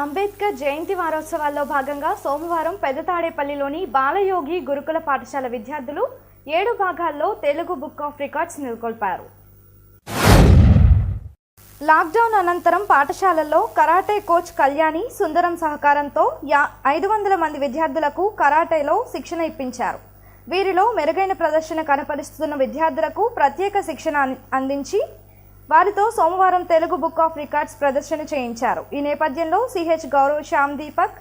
అంబేద్కర్ జయంతి వారోత్సవాల్లో భాగంగా సోమవారం పెదతాడేపల్లిలోని బాలయోగి గురుకుల పాఠశాల విద్యార్థులు 7 భాగాల్లో తెలుగు బుక్ ఆఫ్ రికార్డ్స్ నెలకొల్పారు. లాక్డౌన్ అనంతరం పాఠశాలల్లో కరాటే కోచ్ కళ్యాణి సుందరం సహకారంతో 500 మంది విద్యార్థులకు కరాటేలో శిక్షణ ఇప్పించారు. వీరిలో మెరుగైన ప్రదర్శన కనపరుస్తున్న విద్యార్థులకు ప్రత్యేక శిక్షణ అందించి వారితో సోమవారం తెలుగు బుక్ ఆఫ్ రికార్డ్స్ ప్రదర్శన చేయించారు. ఈ నేపథ్యంలో CH Gaurav, Shyam Deepak,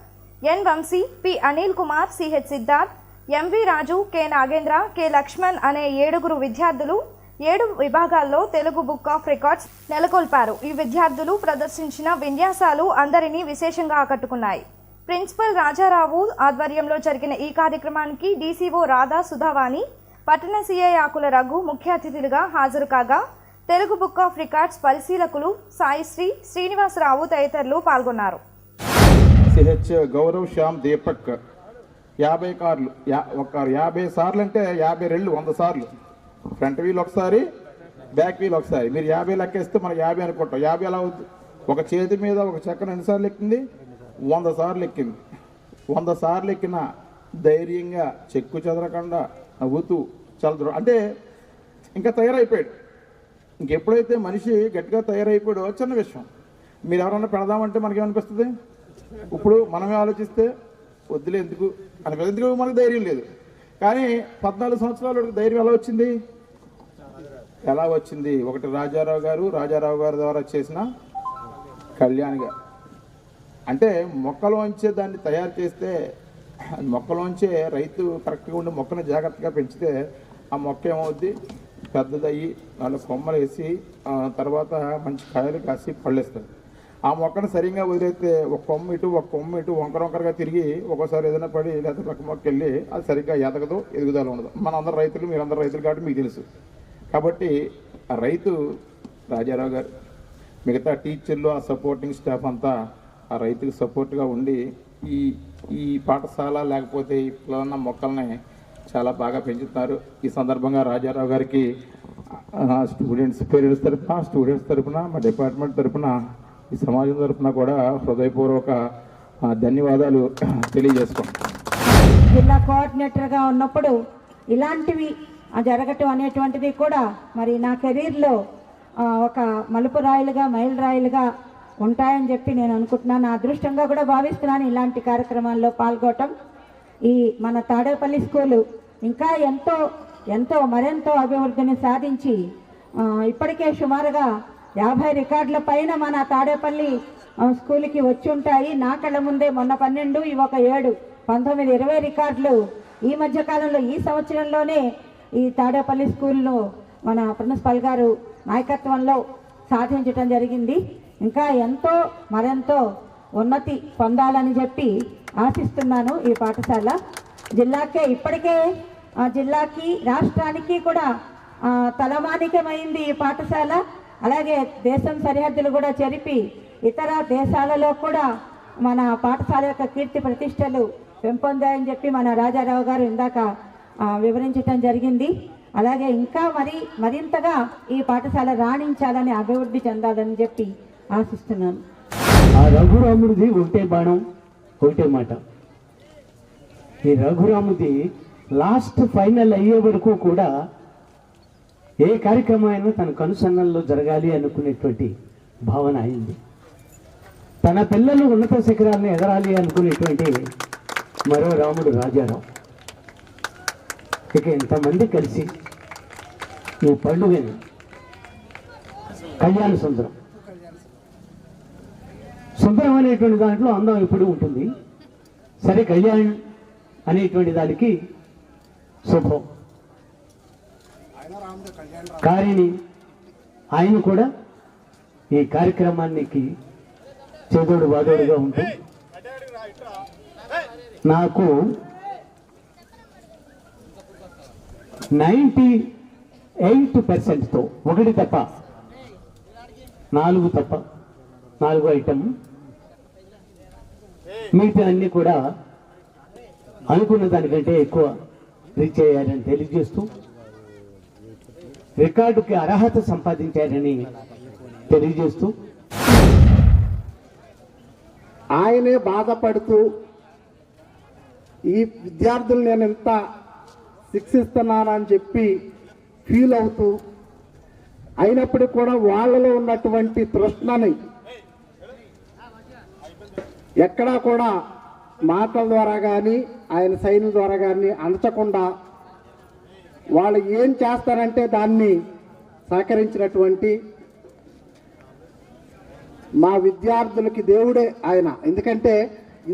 N Vamsi, P Anil Kumar, CH Siddharth, MV Raju, K Nagendra, K Lakshman అనే 7 విద్యార్థులు 7 విభాగాల్లో తెలుగు బుక్ ఆఫ్ రికార్డ్స్ నెలకొల్పారు. ఈ విద్యార్థులు ప్రదర్శించిన విన్యాసాలు అందరినీ విశేషంగా ఆకట్టుకున్నాయి. ప్రిన్సిపల్ రాజారావు ఆధ్వర్యంలో జరిగిన ఈ కార్యక్రమానికి డీసీఓ రాధా సుధావాణి, పట్టణ సిఐ ఆకుల రఘు ముఖ్య అతిథులుగా హాజరు కాగా తెలుగు బుక్ ఆఫ్ రికార్డ్స్ పరిశీలకులు సాయిశ్రీ, శ్రీనివాసరావు తదితరులు పాల్గొన్నారు. సిహెచ్ గౌరవ్, శ్యామ్ దీపక్ 50 కార్లు 50 సార్లు అంటే 50 రెళ్ళు 100 సార్లు. ఫ్రంట్ వీల్ ఒకసారి, బ్యాక్ వీల్ ఒకసారి. మీరు 50 లెక్కేస్తే మనకు 50 అనుకుంటాం. 50 ఎలా అవుతుంది? ఒక చేతి మీద ఒక చక్రం ఎన్నిసార్లు ఎక్కింది? 100 సార్లు ఎక్కింది. 100 సార్లు ఎక్కిన ధైర్యంగా చెక్కు చెదరకుండా నవ్వుతూ చల్లదు. అంటే ఇంకా తయారైపోయాడు. ఇంకెప్పుడైతే మనిషి గట్టిగా తయారైపోయాడో చిన్న విషయం. మీరు ఎవరన్నా పెడదామంటే మనకేమనిపిస్తుంది? ఇప్పుడు మనమే ఆలోచిస్తే వద్దులే ఎందుకు ఎందుకు మనకు ధైర్యం లేదు. కానీ 14 సంవత్సరాలు ధైర్యం ఎలా వచ్చింది? ఒకటి రాజారావు గారు ద్వారా చేసిన కళ్యాణ్ గారు. అంటే మొక్కలోంచే దాన్ని తయారు చేస్తే, మొక్కలోంచే రైతు కరెక్ట్గా ఉండి మొక్కను జాగ్రత్తగా పెంచితే ఆ మొక్క ఏమవుద్ది? పెద్దదయ్యి 4 కొమ్మలు వేసి తర్వాత మంచి కాయలు కాసి పళ్ళేస్తుంది. ఆ మొక్కను సరిగ్గా వదిలేస్తే ఒక కొమ్మ ఇటు వంకరగా తిరిగి ఒక్కోసారి ఏదైనా పడి లేదా పక్క మొక్క వెళ్ళి అది సరిగ్గా ఎదగదు, ఎదుగుదల ఉండదు. మనందరూ రైతులు, మీరందరూ రైతులు కాబట్టి మీకు తెలుసు. కాబట్టి ఆ రైతు రాజారావు గారు, మిగతా టీచర్లు, ఆ సపోర్టింగ్ స్టాఫ్ అంతా ఆ రైతుకి సపోర్ట్గా ఉండి ఈ పాఠశాల లేకపోతే ఈ పిల్లల మొక్కల్ని చాలా బాగా పెంచుతున్నారు. ఈ సందర్భంగా రాజారావు గారికి స్టూడెంట్స్ పేరెంట్స్ తరఫున మా డిపార్ట్మెంట్ తరఫున, ఈ సమాజం తరఫున కూడా హృదయపూర్వక ధన్యవాదాలు తెలియజేస్తాం. జిల్లా కోఆర్డినేటర్గా ఉన్నప్పుడు ఇలాంటివి జరగటం అనేటువంటిది కూడా మరి నా కెరీర్లో ఒక మలుపు రాయిలుగా, మైలు రాయిలుగా ఉంటాయని చెప్పి నేను అనుకుంటున్నాను. నా అదృష్టంగా కూడా భావిస్తున్నాను ఇలాంటి కార్యక్రమాల్లో పాల్గొనటం. ఈ మన తాడేపల్లి స్కూలు ఇంకా మరెంతో అభివృద్ధిని సాధించి ఇప్పటికే సుమారుగా 50 రికార్డుల పైన మన తాడేపల్లి స్కూల్కి వచ్చి ఉంటాయి. నా కళ్ళ ముందే మొన్న 12, ఇవి ఒక 7, 19, 20 రికార్డులు ఈ మధ్యకాలంలో, ఈ సంవత్సరంలోనే ఈ తాడేపల్లి స్కూల్లో మన ప్రిన్సిపల్ గారు నాయకత్వంలో సాధించడం జరిగింది. ఇంకా మరెంతో ఉన్నతి పొందాలని చెప్పి ఆశిస్తున్నాను. ఈ పాఠశాల ఇప్పటికే జిల్లాకి, రాష్ట్రానికి కూడా తలమానికమైంది ఈ పాఠశాల. అలాగే దేశం సరిహద్దులు కూడా చెరిపి ఇతర దేశాలలో కూడా మన పాఠశాల యొక్క కీర్తి ప్రతిష్టలు పెంపొందాయని చెప్పి మన రాజారావు గారు ఇందాక వివరించడం జరిగింది. అలాగే ఇంకా మరింతగా ఈ పాఠశాల రాణించాలని, అభివృద్ధి చెందాలని చెప్పి ఆశిస్తున్నాను. ఆ రఘురాముడిది ఒకటే బాణం, ఒకటే మాట. ఈ రఘురాముది లాస్ట్ ఫైనల్ అయ్యే వరకు కూడా ఏ కార్యక్రమం అయినా తన కనుసన్నల్లో జరగాలి అనుకునేటువంటి భావన అయింది. తన పిల్లలు ఉన్నత శిఖరాలను ఎగరాలి అనుకునేటువంటి మరో రాముడు రాజారావు. ఇక ఇంతమంది కలిసి ఈ పండుగని కళ్యాణ సుందరం అనేటువంటి దాంట్లో అందం ఎప్పుడు ఉంటుంది. సరే, కళ్యాణ్ అనేటువంటి దానికి శుభం. కారిణి ఆయన కూడా ఈ కార్యక్రమానికి చేదోడు వాదోడుగా ఉంటూ నాకు 98%తో 1 తప్ప 4 తప్ప 4 ఐటమ్, మిగతా అన్ని కూడా అనుకున్న దానికంటే ఎక్కువ రీచ్ చేయాలని తెలియజేస్తూ రికార్డుకి అర్హత సంపాదించారని తెలియజేస్తూ ఆయనే బాధపడుతూ ఈ విద్యార్థులు నేను ఎంత శిక్షిస్తున్నానని చెప్పి ఫీల్ అవుతూ, అయినప్పటికీ కూడా వాళ్ళలో ఉన్నటువంటి తృష్ణని ఎక్కడా కూడా మాటల ద్వారా కానీ ఆయన సైన్ల ద్వారా కానీ అణచకుండా వాళ్ళు ఏం చేస్తారంటే దాన్ని సహకరించినటువంటి మా విద్యార్థులకి దేవుడే ఆయన. ఎందుకంటే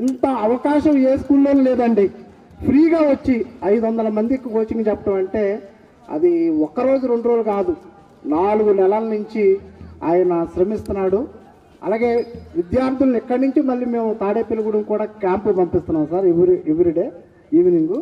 ఇంత అవకాశం ఏ స్కూల్లో లేదండి. ఫ్రీగా వచ్చి 500 మందికి కోచింగ్ చెప్పడం అంటే అది ఒక్కరోజు 2 రోజులు కాదు, 4 నెలల నుంచి ఆయన శ్రమిస్తున్నాడు. అలాగే విద్యార్థులను ఇక్కడి నుంచి మళ్ళీ మేము తాడేపల్లిగూడెం కూడా క్యాంపు పంపిస్తున్నాం సార్, ఎవ్రీడే ఈవినింగు.